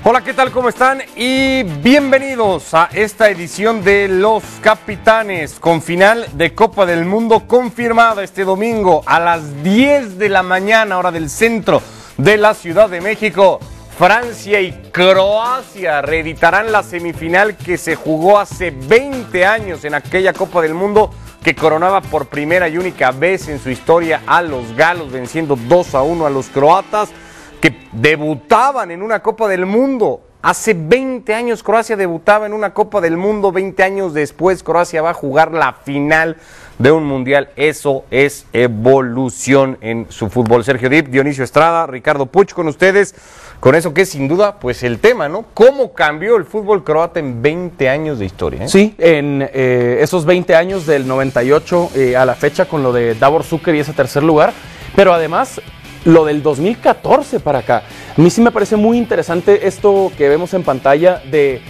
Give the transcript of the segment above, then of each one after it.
Hola, ¿qué tal? ¿Cómo están? Y bienvenidos a esta edición de Los Capitanes con final de Copa del Mundo confirmada este domingo a las 10 de la mañana, hora del centro de la Ciudad de México. Francia y Croacia reeditarán la semifinal que se jugó hace 20 años en aquella Copa del Mundo que coronaba por primera y única vez en su historia a los galos, venciendo 2-1 a los croatas, que debutaban en una Copa del Mundo. Hace 20 años Croacia debutaba en una Copa del Mundo, 20 años después Croacia va a jugar la final de un mundial. Eso es evolución en su fútbol. Sergio Dip, Dionisio Estrada, Ricardo Puch con ustedes, con eso que es sin duda pues el tema, ¿no? ¿Cómo cambió el fútbol croata en 20 años de historia? Sí, en esos 20 años del 98 a la fecha con lo de Davor Šuker y ese tercer lugar, pero además lo del 2014 para acá. A mí sí me parece muy interesante esto que vemos en pantalla de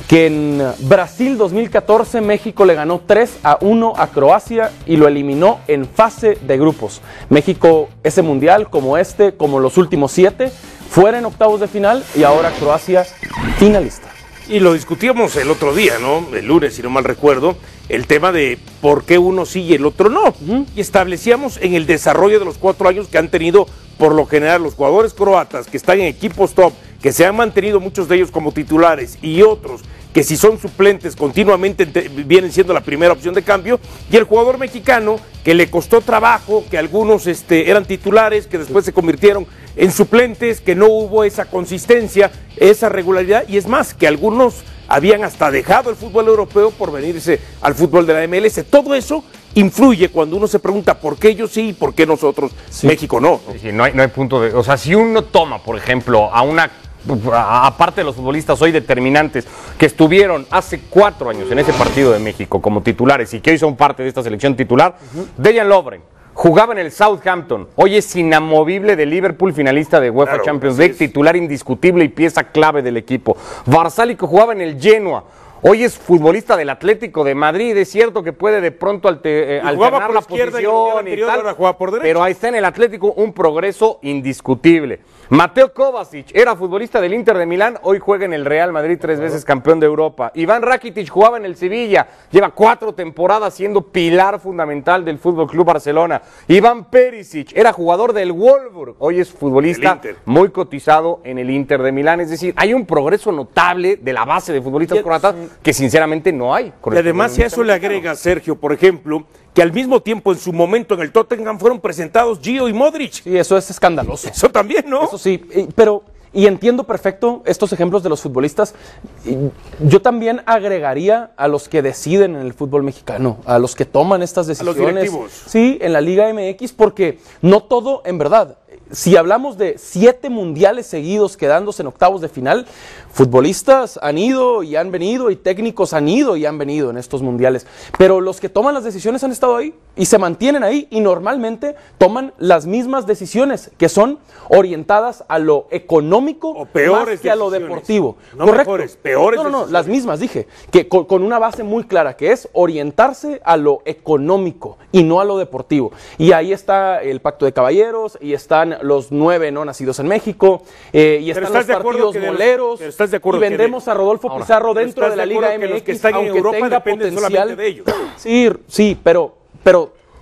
que en Brasil 2014 México le ganó 3-1 a Croacia y lo eliminó en fase de grupos. México, ese mundial, como los últimos 7, fuera en octavos de final y ahora Croacia finalista. Y lo discutíamos el otro día, ¿no? El lunes, si no mal recuerdo, el tema de por qué uno sí y el otro no. Y establecíamos en el desarrollo de los 4 años que han tenido, por lo general, los jugadores croatas que están en equipos top, que se han mantenido muchos de ellos como titulares y otros que si son suplentes continuamente vienen siendo la primera opción de cambio, y el jugador mexicano que le costó trabajo, que algunos eran titulares, que después se convirtieron en suplentes, que no hubo esa consistencia, esa regularidad, y es más, que algunos habían hasta dejado el fútbol europeo por venirse al fútbol de la MLS. Todo eso influye cuando uno se pregunta por qué ellos sí y por qué nosotros, sí. México no. Sí, no hay punto de... O sea, si uno toma, por ejemplo, aparte de los futbolistas hoy determinantes que estuvieron hace 4 años en ese partido de México como titulares y que hoy son parte de esta selección titular, Dejan Lovren jugaba en el Southampton, hoy es inamovible de Liverpool, finalista de UEFA Champions League, titular indiscutible y pieza clave del equipo. Barsálico jugaba en el Genoa, hoy es futbolista del Atlético de Madrid. Es cierto que puede de pronto alternar la posición y tal, pero ahí está en el Atlético un progreso indiscutible. Mateo Kovacic era futbolista del Inter de Milán, hoy juega en el Real Madrid, 3 veces campeón de Europa. Iván Rakitic jugaba en el Sevilla, lleva 4 temporadas siendo pilar fundamental del FC Barcelona. Iván Perisic era jugador del Wolfsburg, hoy es futbolista muy cotizado en el Inter de Milán. Es decir, hay un progreso notable de la base de futbolistas croatas que sinceramente no hay. Y además si a eso le agrega, Sergio, por ejemplo, que al mismo tiempo en su momento en el Tottenham fueron presentados Gio y Modric. Sí, eso es escandaloso. Eso también, ¿no? Eso sí, pero... Y entiendo perfecto estos ejemplos de los futbolistas. Yo también agregaría a los que deciden en el fútbol mexicano, a los que toman estas decisiones. A los directivos. Sí, en la Liga MX, porque no todo, en verdad. Si hablamos de 7 mundiales seguidos quedándose en octavos de final, futbolistas han ido y han venido y técnicos han ido y han venido en estos mundiales. Pero los que toman las decisiones han estado ahí y se mantienen ahí y normalmente toman las mismas decisiones que son orientadas a lo económico o peores más que a lo deportivo. No mejores, peores. No, las mismas, dije, que con una base muy clara que es orientarse a lo económico y no a lo deportivo. Y ahí está el Pacto de Caballeros y están los 9 no nacidos en México, y están los partidos moleros, y vendemos a Rodolfo Pizarro dentro de la Liga MX, que están aunque en Europa tenga potencial de ellos. Sí, pero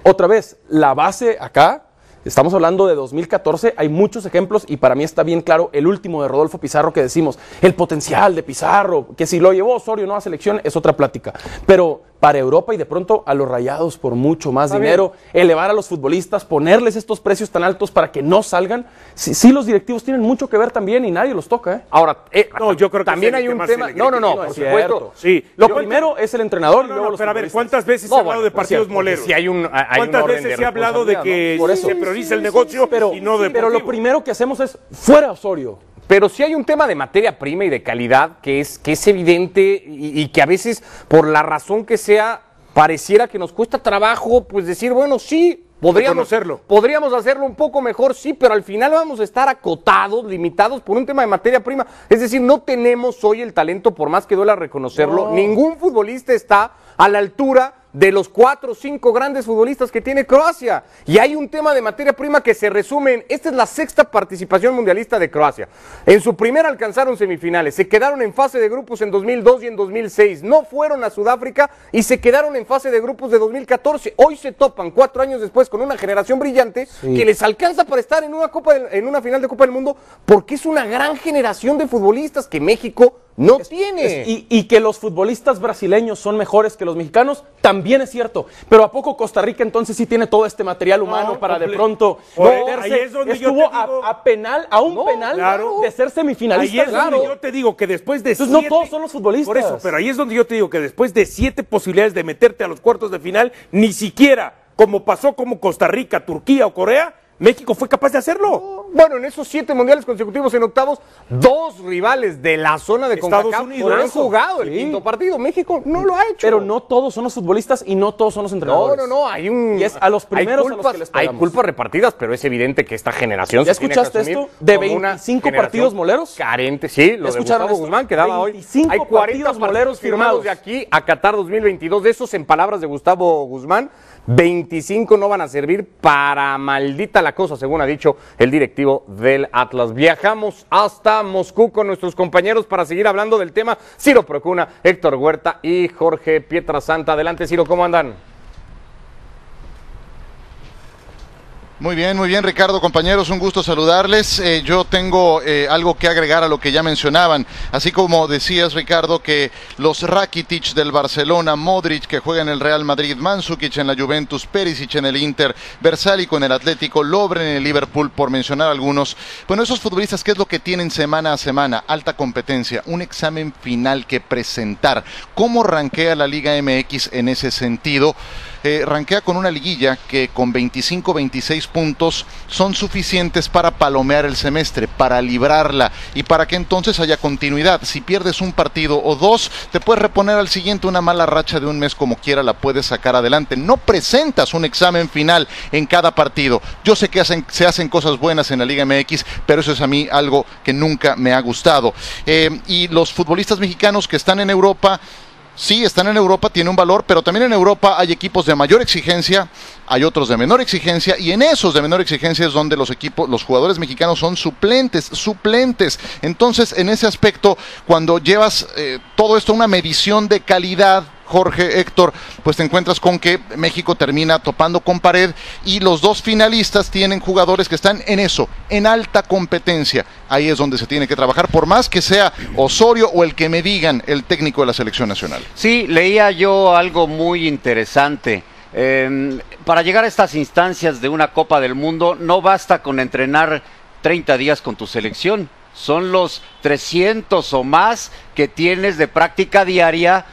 otra vez, la base acá, estamos hablando de 2014, hay muchos ejemplos y para mí está bien claro el último de Rodolfo Pizarro que decimos, el potencial de Pizarro, que si lo llevó Osorio no a selección es otra plática, pero para Europa y de pronto a los Rayados por mucho más dinero, elevar a los futbolistas, ponerles estos precios tan altos para que no salgan. Sí, los directivos tienen mucho que ver también y nadie los toca. Ahora, no, yo creo que también hay un tema. No, por supuesto. Sí. Lo primero es el entrenador y luego los pero a ver, ¿cuántas veces se ha hablado de partidos moleros? Si hay ¿Cuántas veces se ha hablado de que se prioriza el negocio y no deportivo? Pero lo primero que hacemos es fuera Osorio. Pero sí hay un tema de materia prima y de calidad que es evidente y que a veces, por la razón que sea, pareciera que nos cuesta trabajo, pues decir, bueno, sí, podríamos hacerlo un poco mejor, sí, pero al final vamos a estar acotados, limitados por un tema de materia prima. Es decir, no tenemos hoy el talento, por más que duela reconocerlo. Ningún futbolista está a la altura de los 4 o 5 grandes futbolistas que tiene Croacia. Y hay un tema de materia prima que se resume en, esta es la 6ª participación mundialista de Croacia. En su primera alcanzaron semifinales, se quedaron en fase de grupos en 2002 y en 2006, no fueron a Sudáfrica y se quedaron en fase de grupos de 2014. Hoy se topan 4 años después con una generación brillante que les alcanza para estar en una final de Copa del Mundo, porque es una gran generación de futbolistas que México no tiene. Y que los futbolistas brasileños son mejores que los mexicanos, también es cierto. Pero ¿a poco Costa Rica entonces sí tiene todo este material humano para de pronto ahí es donde estuvo yo te digo, a un penal claro, de ser semifinalista? Ahí es donde yo te digo que después de entonces, no todos son los futbolistas. Por eso, pero ahí es donde yo te digo que después de 7 posibilidades de meterte a los cuartos de final, ni siquiera, como pasó como Costa Rica, Turquía o Corea, México fue capaz de hacerlo. Bueno, en esos 7 mundiales consecutivos en octavos, 2 rivales de la zona de CONCACAF han jugado el quinto partido. México no lo ha hecho. Pero no todos son los futbolistas y no todos son los entrenadores. No, hay un... Y es a los primeros culpas, a los que les pegamos. hay culpas repartidas, pero es evidente que esta generación ¿Ya se tiene que escuchaste asumir esto? ¿De como una 25 partidos moleros? Carente, sí, lo de Gustavo Guzmán que daba hoy. 25 Hay 40 partidos moleros firmados de aquí a Qatar 2022. De esos, en palabras de Gustavo Guzmán, 25 no van a servir para maldita la cosa, según ha dicho el directivo del Atlas. Viajamos hasta Moscú con nuestros compañeros para seguir hablando del tema. Ciro Procuna, Héctor Huerta y Jorge Pietrasanta. Adelante, Ciro, ¿cómo andan? Muy bien, Ricardo, compañeros, un gusto saludarles. Yo tengo algo que agregar a lo que ya mencionaban. Así como decías, Ricardo, que los Rakitic del Barcelona, Modric, que juega en el Real Madrid, Mandzukic en la Juventus, Perisic en el Inter, Versálico en el Atlético, Lovren en el Liverpool, por mencionar algunos. Bueno, esos futbolistas, ¿qué es lo que tienen semana a semana? Alta competencia, un examen final que presentar. ¿Cómo rankea la Liga MX en ese sentido? Rankea con una liguilla que con 25-26 puntos son suficientes para palomear el semestre, para librarla y para que entonces haya continuidad. Si pierdes un partido o 2, te puedes reponer al siguiente. Una mala racha de un mes como quiera la puedes sacar adelante. No presentas un examen final en cada partido. Yo sé que se hacen cosas buenas en la Liga MX, pero eso es a mí algo que nunca me ha gustado. Y los futbolistas mexicanos que están en Europa, sí, están en Europa, tiene un valor, pero también en Europa hay equipos de mayor exigencia, hay otros de menor exigencia, y en esos de menor exigencia es donde los jugadores mexicanos son suplentes. Entonces, en ese aspecto, cuando llevas todo esto a una medición de calidad, Jorge, Héctor, pues te encuentras con que México termina topando con pared y los 2 finalistas tienen jugadores que están en eso, en alta competencia. Ahí es donde se tiene que trabajar, por más que sea Osorio o el que me digan el técnico de la selección nacional. Sí, leía yo algo muy interesante. Para llegar a estas instancias de una Copa del Mundo no basta con entrenar 30 días con tu selección, son los 300 o más que tienes de práctica diaria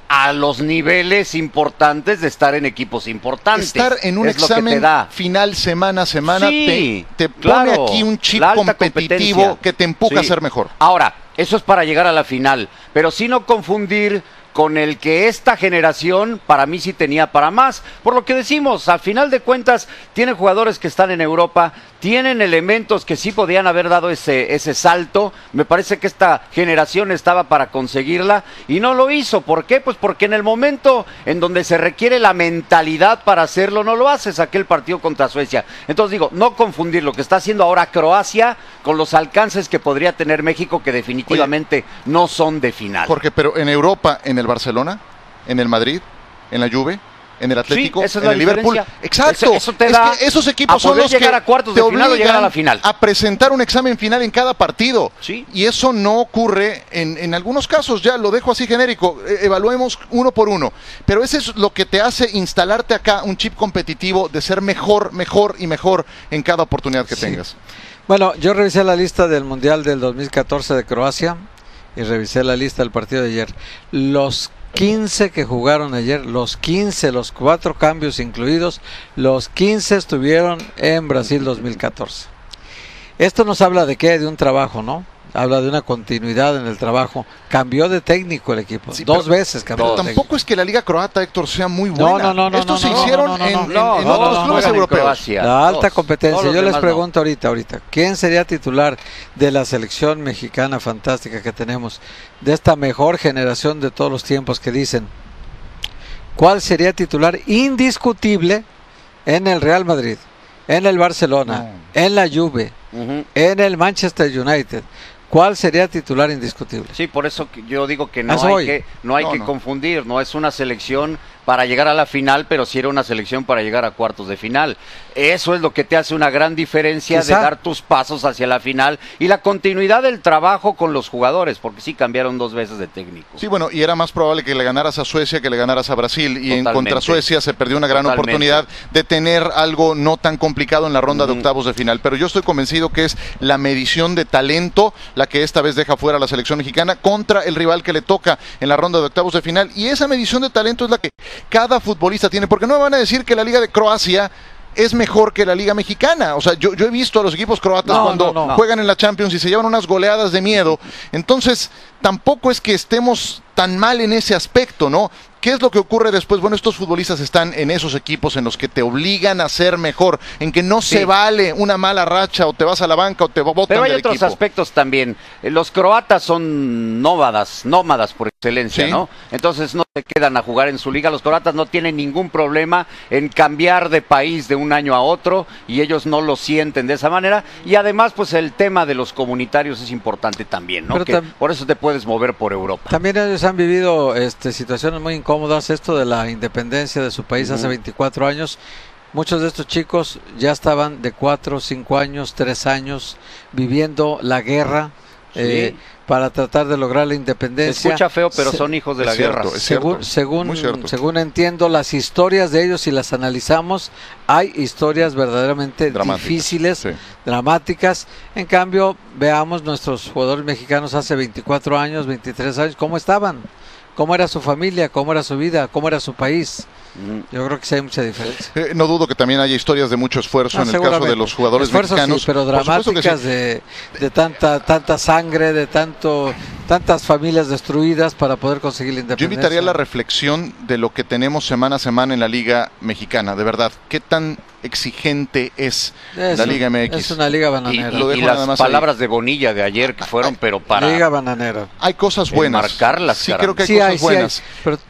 a los niveles importantes de estar en equipos importantes. Estar en un examen final semana a semana, sí, te pone aquí un chip competitivo que te empuja a ser mejor. Ahora, eso es para llegar a la final, pero sí no confundir con el que esta generación para mí sí tenía para más, por lo que decimos, al final de cuentas tiene jugadores que están en Europa, tienen elementos que sí podían haber dado ese salto. Me parece que esta generación estaba para conseguirla y no lo hizo. ¿Por qué? Pues porque en el momento en donde se requiere la mentalidad para hacerlo, no lo haces. Aquel partido contra Suecia. Entonces digo, no confundir lo que está haciendo ahora Croacia con los alcances que podría tener México, que definitivamente no son de final. Jorge, pero en Europa, en el Barcelona, en el Madrid, en la Juve, en el Atlético, sí, esa es en la el Liverpool. Exacto. Eso te da que esos equipos son los llegar que a cuartos te de final o llegar a la obligan final a presentar un examen final en cada partido. Sí. Y eso no ocurre en algunos casos, ya lo dejo así genérico, evaluemos uno por uno. Pero eso es lo que te hace instalarte acá un chip competitivo de ser mejor y mejor en cada oportunidad que tengas. Bueno, yo revisé la lista del Mundial del 2014 de Croacia y revisé la lista del partido de ayer. Los 15 que jugaron ayer, los 4 cambios incluidos, los 15 estuvieron en Brasil 2014. Esto nos habla de qué, de un trabajo, ¿no? Habla de una continuidad en el trabajo. Cambió de técnico el equipo, sí, 2 veces cambió. Pero tampoco es que la Liga Croata, Héctor, sea muy buena. No. Estos se hicieron en otros clubes europeos. La alta competencia. Yo les pregunto ahorita, ¿quién sería titular de la selección mexicana fantástica que tenemos? De esta mejor generación de todos los tiempos que dicen. ¿cuál sería titular indiscutible en el Real Madrid, en el Barcelona, en la Juve, en el Manchester United? ¿Cuál sería titular indiscutible? Sí, por eso yo digo que no hay que confundir, no es una selección para llegar a la final, pero sí era una selección para llegar a cuartos de final. Eso es lo que te hace una gran diferencia de dar tus pasos hacia la final y la continuidad del trabajo con los jugadores, porque sí cambiaron 2 veces de técnico. Sí, bueno, y era más probable que le ganaras a Suecia que le ganaras a Brasil, y en contra Suecia se perdió una gran oportunidad de tener algo no tan complicado en la ronda de octavos de final, pero yo estoy convencido que es la medición de talento la que esta vez deja fuera a la selección mexicana contra el rival que le toca en la ronda de octavos de final, y esa medición de talento es la que cada futbolista tiene, porque no me van a decir que la Liga de Croacia es mejor que la Liga Mexicana. O sea, yo he visto a los equipos croatas cuando juegan en la Champions y se llevan unas goleadas de miedo. Entonces, tampoco es que estemos tan mal en ese aspecto, ¿no? ¿Qué es lo que ocurre después? Bueno, estos futbolistas están en esos equipos en los que te obligan a ser mejor, en que no se vale una mala racha, o te vas a la banca o te botan del equipo. Pero hay otros aspectos también. Los croatas son nómadas por excelencia, ¿no? Entonces no se quedan a jugar en su liga. Los croatas no tienen ningún problema en cambiar de país de un año a otro, y ellos no lo sienten de esa manera. Y además, pues el tema de los comunitarios es importante también, ¿no? Que por eso te puedes mover por Europa. También ellos han vivido situaciones muy incómodas. Esto de la independencia de su país hace 24 años. Muchos de estos chicos ya estaban de 4, 5 años, 3 años viviendo la guerra para tratar de lograr la independencia. Se escucha feo, pero son hijos de la guerra. Según entiendo las historias de ellos, si las analizamos, hay historias verdaderamente difíciles, dramáticas. En cambio, veamos nuestros jugadores mexicanos hace 24 años, 23 años, ¿cómo estaban? ¿Cómo era su familia? ¿Cómo era su vida? ¿Cómo era su país? Yo creo que sí hay mucha diferencia. No dudo que también haya historias de mucho esfuerzo en el caso de los jugadores mexicanos. Sí, pero dramáticas de tanta sangre, de tantas familias destruidas para poder conseguir la independencia. Yo invitaría a la reflexión de lo que tenemos semana a semana en la Liga Mexicana. De verdad, ¿qué tan exigente es la Liga MX? Es una liga bananera. Y las palabras de Bonilla de ayer que fueron, pero para... Liga bananera. Hay cosas buenas. Marcarlas, sí, creo que hay cosas buenas.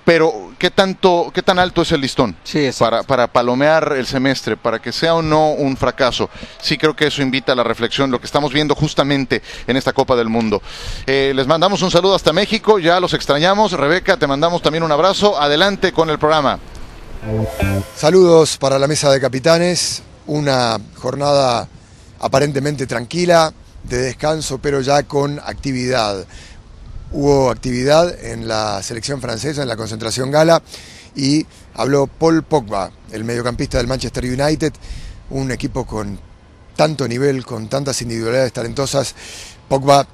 Pero ¿qué tan alto es el listón para palomear el semestre, para que sea o no un fracaso? Sí, creo que eso invita a la reflexión, lo que estamos viendo justamente en esta Copa del Mundo. Les mandamos un saludo hasta México, ya los extrañamos. Rebeca, te mandamos también un abrazo. Adelante con el programa. Saludos para la mesa de capitanes. Una jornada aparentemente tranquila, de descanso, pero ya con actividad. Hubo actividad en la selección francesa, en la concentración gala, y habló Paul Pogba, el mediocampista del Manchester United, un equipo con tanto nivel, con tantas individualidades talentosas. Pogba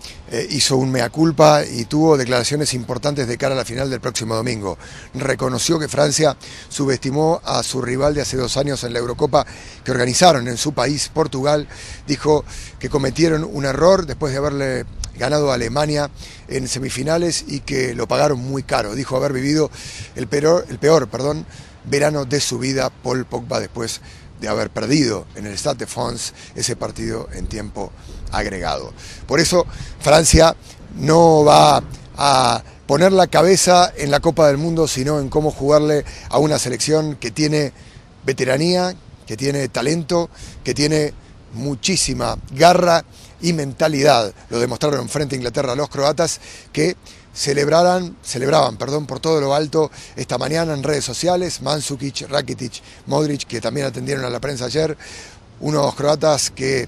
hizo un mea culpa y tuvo declaraciones importantes de cara a la final del próximo domingo. Reconoció que Francia subestimó a su rival de hace 2 años en la Eurocopa que organizaron en su país, Portugal. Dijo que cometieron un error después de haberle ganado a Alemania en semifinales y que lo pagaron muy caro. Dijo haber vivido el peor verano de su vida, Paul Pogba, después de haber perdido en el Stade de France ese partido en tiempo agregado. Por eso Francia no va a poner la cabeza en la Copa del Mundo, sino en cómo jugarle a una selección que tiene veteranía, que tiene talento, que tiene muchísima garra y mentalidad. Lo demostraron frente a Inglaterra los croatas, que celebraban por todo lo alto esta mañana en redes sociales. Mandzukic, Rakitic, Modric, que también atendieron a la prensa ayer, unos croatas que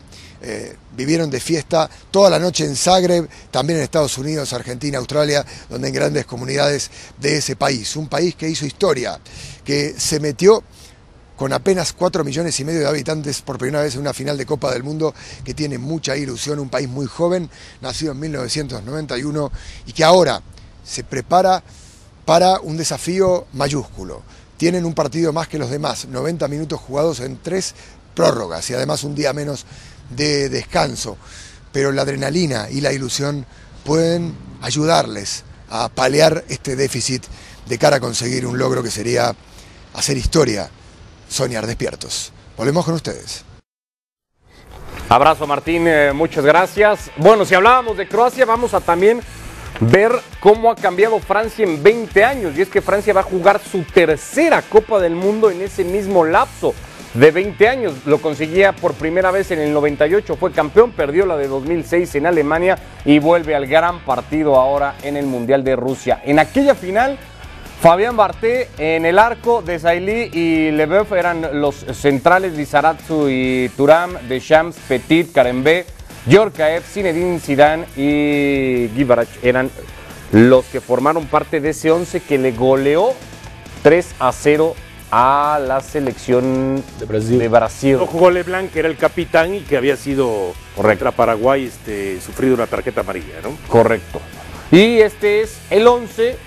vivieron de fiesta toda la noche en Zagreb, también en Estados Unidos, Argentina, Australia, donde hay grandes comunidades de ese país. Un país que hizo historia, que se metió con apenas 4,5 millones de habitantes por primera vez en una final de Copa del Mundo, que tiene mucha ilusión, un país muy joven, nacido en 1991 y que ahora se prepara para un desafío mayúsculo. Tienen un partido más que los demás, 90 minutos jugados en 3 prórrogas y además un día menos de descanso, pero la adrenalina y la ilusión pueden ayudarles a paliar este déficit de cara a conseguir un logro que sería hacer historia, soñar despiertos. Volvemos con ustedes. Abrazo, Martín, muchas gracias. Bueno, si hablábamos de Croacia, vamos a también ver cómo ha cambiado Francia en 20 años. Y es que Francia va a jugar su tercera Copa del Mundo en ese mismo lapso de 20 años. Lo conseguía por primera vez en el 98, fue campeón, perdió la de 2006 en Alemania y vuelve al gran partido ahora en el Mundial de Rusia. En aquella final, Fabien Barthez en el arco, Desailly y Leboeuf eran los centrales, Lizarazu y Thuram, Deschamps, Petit, Karembé, Djorkaeff, Zinedine Zidane y Guy Barach eran los que formaron parte de ese 11 que le goleó 3-0 a la selección de Brasil. No jugó Leblanc, que era el capitán y que había sido contra Paraguay sufrido una tarjeta amarilla, ¿no? Correcto. Y este es el 11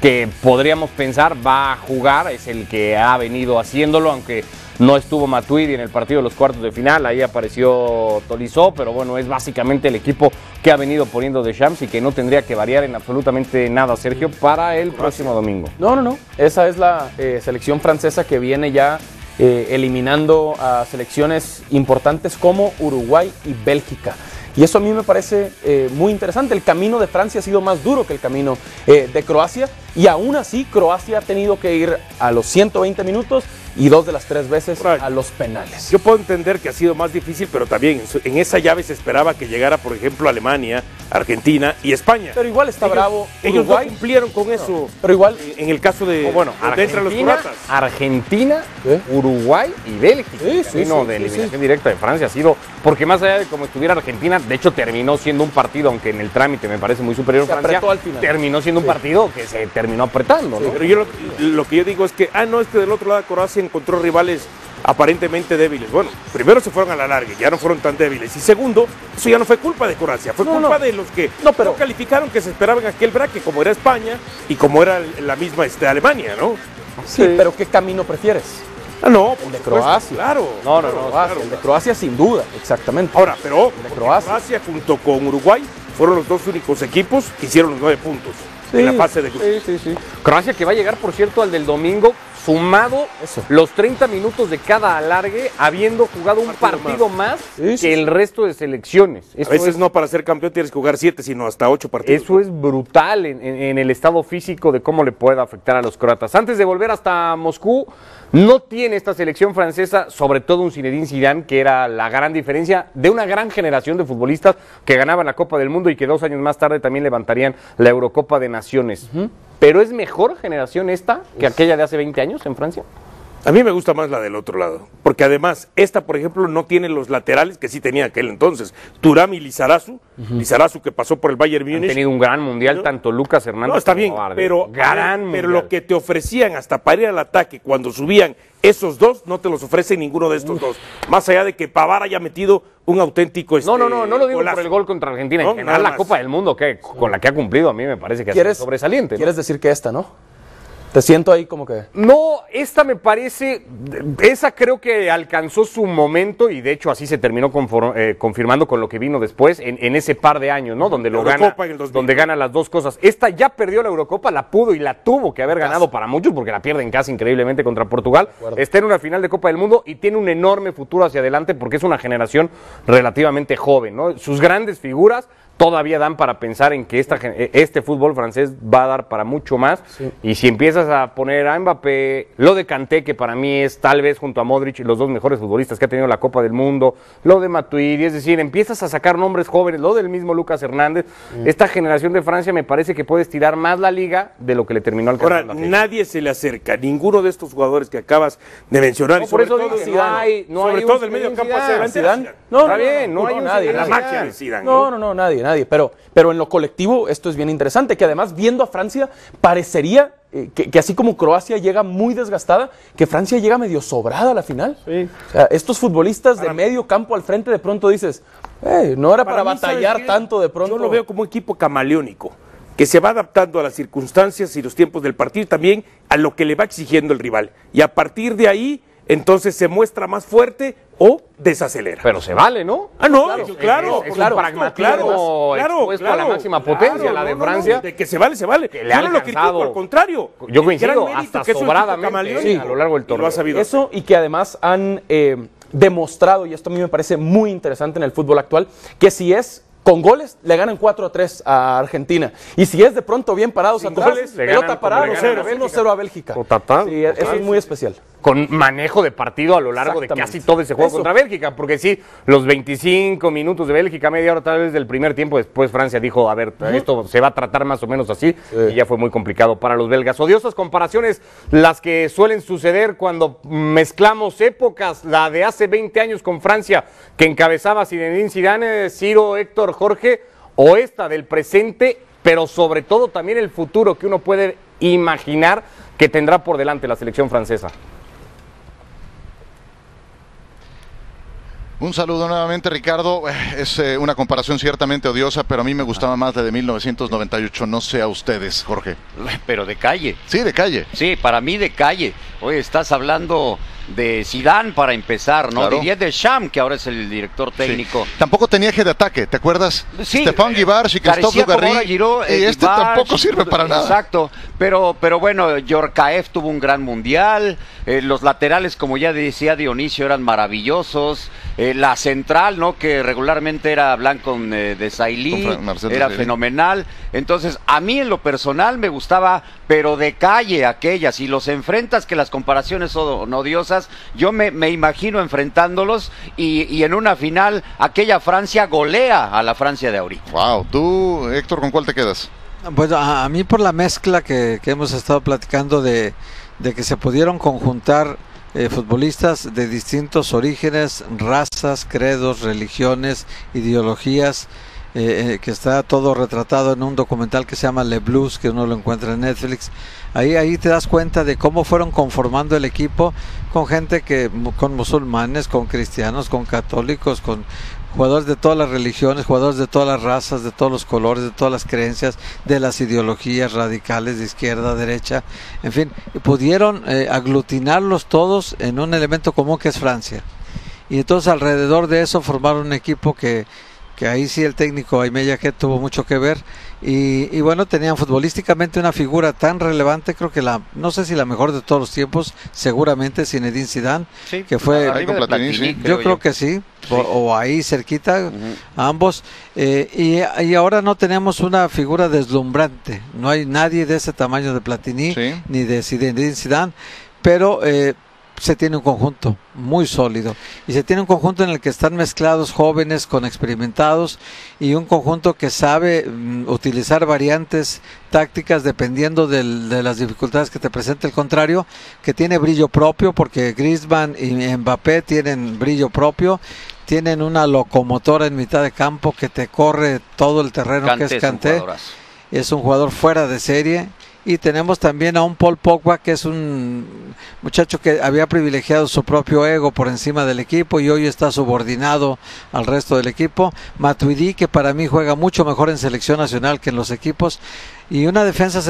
que podríamos pensar va a jugar, es el que ha venido haciéndolo, aunque no estuvo Matuidi en el partido de los cuartos de final, ahí apareció Tolisso, pero bueno, es básicamente el equipo que ha venido poniendo Deschamps y que no tendría que variar en absolutamente nada, Sergio, para el próximo domingo. No. Esa es la selección francesa que viene ya eliminando a selecciones importantes como Uruguay y Bélgica. Y eso a mí me parece muy interesante. El camino de Francia ha sido más duro que el camino de Croacia. Y aún así, Croacia ha tenido que ir a los 120 minutos y 2 de las 3 veces a los penales. Yo puedo entender que ha sido más difícil, pero también en esa llave se esperaba que llegara, por ejemplo, Alemania, Argentina y España. Pero igual está bravo. Ellos Uruguay no cumplieron con eso. Pero igual, en el caso de, entre los croatas. Argentina, Uruguay y Bélgica. El camino de eliminación directa de Francia ha sido, porque más allá de cómo estuviera Argentina, de hecho terminó siendo un partido, aunque en el trámite me parece muy superior a Francia, al final. Terminó siendo un partido que se terminó apretando, ¿no? Pero yo lo que yo digo es que, es que del otro lado Croacia encontró rivales aparentemente débiles. Bueno, primero se fueron a la larga, ya no fueron tan débiles. Y segundo, eso ya no fue culpa de Croacia, fue culpa de los que no calificaron, que se esperaban aquel braque, como era España y como era la misma Alemania, ¿no? Sí, pero ¿qué camino prefieres? El de Croacia. Claro. El de Croacia sin duda, exactamente. Ahora, pero Croacia junto con Uruguay fueron los dos únicos equipos que hicieron los 9 puntos en la fase de grupos. Sí. Croacia que va a llegar, por cierto, al del domingo, sumado los 30 minutos de cada alargue, habiendo jugado un partido más que el resto de selecciones. A veces no para ser campeón tienes que jugar 7, sino hasta 8 partidos. Eso es brutal en el estado físico de cómo le puede afectar a los croatas. Antes de volver hasta Moscú, no tiene esta selección francesa, sobre todo un Zinedine Zidane, que era la gran diferencia de una gran generación de futbolistas que ganaban la Copa del Mundo y que 2 años más tarde también levantarían la Eurocopa de Naciones. Pero es mejor generación esta que aquella de hace 20 años en Francia. A mí me gusta más la del otro lado, porque además esta, por ejemplo, no tiene los laterales que sí tenía aquel entonces. Thuram y Lizarazu, Lizarazu que pasó por el Bayern Múnich. Han tenido un gran mundial, tanto Lucas Hernández. No, está bien, pero lo que te ofrecían hasta para ir al ataque cuando subían esos dos, no te los ofrecen ninguno de estos dos. Más allá de que Pavard haya metido un auténtico No lo digo golazo. por el gol contra Argentina. En general, la Copa del Mundo con la que ha cumplido, a mí me parece que ha sido sobresaliente. ¿Quieres decir que esta, no? Te siento ahí como que... No, esta me parece, esa creo que alcanzó su momento y de hecho así se terminó confirmando con lo que vino después en ese par de años, ¿no? Donde donde gana las dos cosas. Esta ya perdió la Eurocopa, la pudo y la tuvo que haber ganado para muchos porque la pierde en casa increíblemente contra Portugal. Está en una final de Copa del Mundo y tiene un enorme futuro hacia adelante porque es una generación relativamente joven, ¿no? Sus grandes figuras todavía dan para pensar en que este fútbol francés va a dar para mucho más. Y si empiezas a poner a Mbappé, lo de Kanté, que para mí es tal vez junto a Modric los dos mejores futbolistas que ha tenido la Copa del Mundo, lo de Matuidi, es decir, empiezas a sacar nombres jóvenes, lo del mismo Lucas Hernández. Esta generación de Francia me parece que puede estirar más la liga de lo que le terminó alcanzando. Ahora, nadie se le acerca, ninguno de estos jugadores que acabas de mencionar. No, por eso digo, sobre todo el medio campo hacia adelante. No, está bien, no hay nadie. La magia de Zidane. No, nadie. Pero en lo colectivo esto es bien interesante, que además viendo a Francia parecería que así como Croacia llega muy desgastada, que Francia llega medio sobrada a la final. O sea, estos futbolistas de medio campo al frente de pronto dices, no era para batallar tanto de pronto. Yo lo veo como un equipo camaleónico, que se va adaptando a las circunstancias y los tiempos del partido y también a lo que le va exigiendo el rival. Y a partir de ahí, entonces se muestra más fuerte o desacelera. Pero se vale, ¿no? Claro. Es un pragmatismo expuesto a la máxima potencia, la de Francia. De que se vale. Que le ha alcanzado. Al contrario. Yo coincido, hasta sobradamente a lo largo del torneo. Eso y que además han demostrado, y esto a mí me parece muy interesante en el fútbol actual, que si es con goles le ganan 4-3 a Argentina. Y si es de pronto bien parados Sin atrás, goles, le pelota ganan parada, como le ganan a 1-0 a Bélgica. Sí, eso es muy especial. Con manejo de partido a lo largo de casi todo ese juego contra Bélgica, porque sí, los 25 minutos de Bélgica, media hora tal vez del primer tiempo, después Francia dijo, a ver, esto se va a tratar más o menos así, y ya fue muy complicado para los belgas. Odiosas comparaciones las que suelen suceder cuando mezclamos épocas, la de hace 20 años con Francia, que encabezaba Zinedine Zidane, Ciro, Héctor, Jorge, o esta del presente, pero sobre todo también el futuro que uno puede imaginar que tendrá por delante la selección francesa. Un saludo nuevamente, Ricardo. Es una comparación ciertamente odiosa, pero a mí me gustaba más la de 1998. No sé a ustedes, Jorge. Pero de calle. Sí, de calle. Sí, para mí de calle. Oye, estás hablando de Zidane para empezar, ¿no? Claro. Didier Deschamps, que ahora es el director técnico. Sí. Tampoco tenía eje de ataque, ¿te acuerdas? Sí, Stefan Guivarch y Christophe Dugarry. Y este tampoco sirve para nada. Exacto, pero bueno, Yorkaev tuvo un gran mundial, los laterales, como ya decía Dionisio, eran maravillosos, la central, ¿no? Que regularmente era Blanco de Sailly, era fenomenal. Entonces, a mí en lo personal me gustaba, pero de calle aquella. Si los enfrentas, que las comparaciones son odiosas, yo me imagino enfrentándolos y en una final aquella Francia golea a la Francia de ahorita. Wow, tú, Héctor, ¿con cuál te quedas? Bueno, a mí por la mezcla que hemos estado platicando de que se pudieron conjuntar futbolistas de distintos orígenes, razas, credos, religiones, ideologías, que está todo retratado en un documental que se llama Le Blues, que uno lo encuentra en Netflix. Ahí te das cuenta de cómo fueron conformando el equipo con gente con musulmanes, con cristianos, con católicos, con jugadores de todas las religiones, jugadores de todas las razas, de todos los colores, de todas las creencias, de las ideologías radicales de izquierda, derecha, en fin, pudieron aglutinarlos todos en un elemento común que es Francia. Y entonces alrededor de eso formaron un equipo que ahí sí el técnico Aimé Jacquet tuvo mucho que ver, y bueno, tenían futbolísticamente una figura tan relevante, creo que no sé si la mejor de todos los tiempos, seguramente Zinedine Zidane, sí, que fue Platini, yo creo que sí, o ahí cerquita, ambos, y ahora no tenemos una figura deslumbrante, no hay nadie de ese tamaño de Platini, ni de Zinedine Zidane, pero se tiene un conjunto muy sólido y se tiene un conjunto en el que están mezclados jóvenes con experimentados y un conjunto que sabe utilizar variantes tácticas dependiendo de las dificultades que te presenta el contrario, que tiene brillo propio porque Griezmann y Mbappé tienen brillo propio, tienen una locomotora en mitad de campo que te corre todo el terreno, Kanté, que es Kanté, es un jugador fuera de serie. Y tenemos también a un Paul Pogba, que es un muchacho que había privilegiado su propio ego por encima del equipo y hoy está subordinado al resto del equipo. Matuidi, que para mí juega mucho mejor en selección nacional que en los equipos. Y una defensa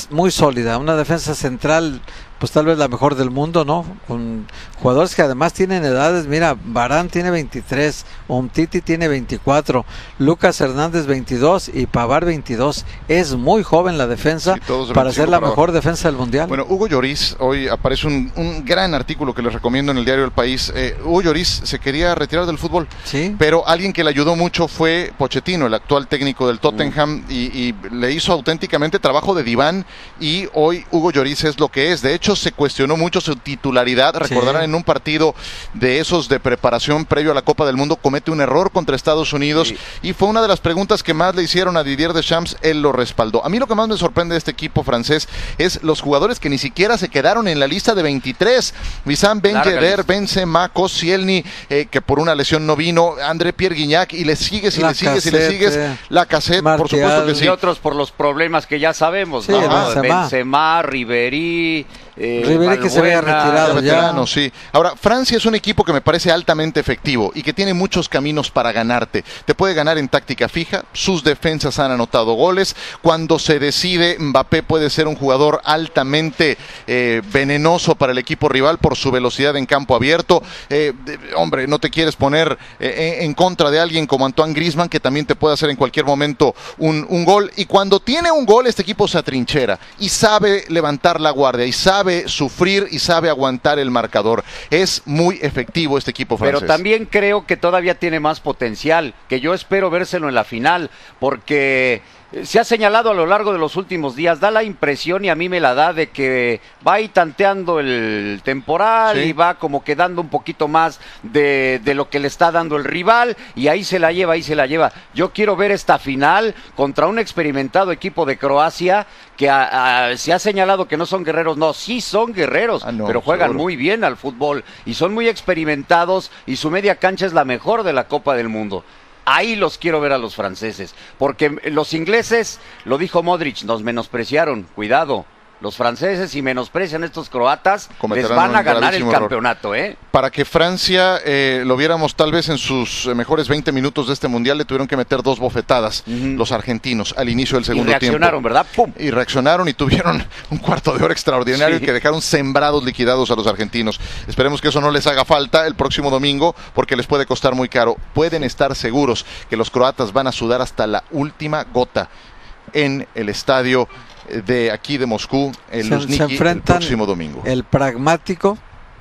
muy sólida, una defensa central, pues tal vez la mejor del mundo, ¿no? Con jugadores que además tienen edades, mira, Varane tiene 23, Umtiti tiene 24, Lucas Hernández 22 y Pavard 22. Es muy joven la defensa, sí, para ser la mejor defensa del Mundial. Bueno, Hugo Lloris, hoy aparece un gran artículo que les recomiendo en el diario El País. Hugo Lloris se quería retirar del fútbol, ¿sí? Pero alguien que le ayudó mucho fue Pochettino, el actual técnico del Tottenham, y le hizo auténticamente trabajo de diván, y hoy Hugo Lloris es lo que es. De hecho, se cuestionó mucho su titularidad. Recordarán, en un partido de esos de preparación previo a la Copa del Mundo, comete un error contra Estados Unidos, y fue una de las preguntas que más le hicieron a Didier Deschamps. Él lo respaldó. A mí lo que más me sorprende de este equipo francés es los jugadores que ni siquiera se quedaron en la lista de 23. Wissam Ben Yedder, Benzema, Koscielny, que por una lesión no vino, André Pierre Gignac, y le sigues y le sigues y le sigues, Lacazette, por supuesto que sí. Y otros por los problemas que ya sabemos, sí, ¿no? Benzema, Ribéry, que se había retirado veterano, sí. Ahora, Francia es un equipo que me parece altamente efectivo y que tiene muchos caminos para ganarte. Te puede ganar en táctica fija, sus defensas han anotado goles. Cuando se decide, Mbappé puede ser un jugador altamente venenoso para el equipo rival por su velocidad en campo abierto. Hombre, no te quieres poner en contra de alguien como Antoine Griezmann, que también te puede hacer en cualquier momento un gol. Y cuando tiene un gol, este equipo se atrinchera y sabe levantar la guardia y sabe sabe sufrir y sabe aguantar el marcador. Es muy efectivo este equipo francés. Pero también creo que todavía tiene más potencial, que yo espero vérselo en la final, porque se ha señalado a lo largo de los últimos días, da la impresión y a mí me la da de que va ahí tanteando el temporal y va como que dando un poquito más de lo que le está dando el rival y ahí se la lleva, Yo quiero ver esta final contra un experimentado equipo de Croacia que se ha señalado que no son guerreros, no, sí son guerreros, pero juegan muy bien al fútbol y son muy experimentados y su media cancha es la mejor de la Copa del Mundo. Ahí los quiero ver a los franceses, porque los ingleses, lo dijo Modric, nos menospreciaron, cuidado. Los franceses, si menosprecian a estos croatas, les van a ganar el campeonato, ¿eh? Para que Francia lo viéramos tal vez en sus mejores 20 minutos de este mundial, le tuvieron que meter 2 bofetadas los argentinos al inicio del segundo tiempo. Y reaccionaron, ¿verdad? ¡Pum! Y reaccionaron y tuvieron un cuarto de hora extraordinario que dejaron sembrados, liquidados a los argentinos. Esperemos que eso no les haga falta el próximo domingo, porque les puede costar muy caro. Pueden estar seguros que los croatas van a sudar hasta la última gota en el estadio de aquí de Moscú, el Luzhniki, el próximo domingo. El pragmático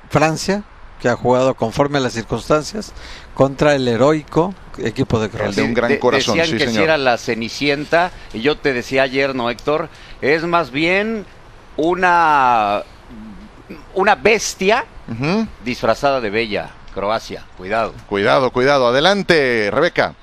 Francia, que ha jugado conforme a las circunstancias, contra el heroico equipo de Croacia. El de un gran corazón, decían que si era la Cenicienta, y yo te decía ayer, ¿no, Héctor? Es más bien una bestia disfrazada de bella. Croacia, cuidado. Cuidado, adelante, Rebeca.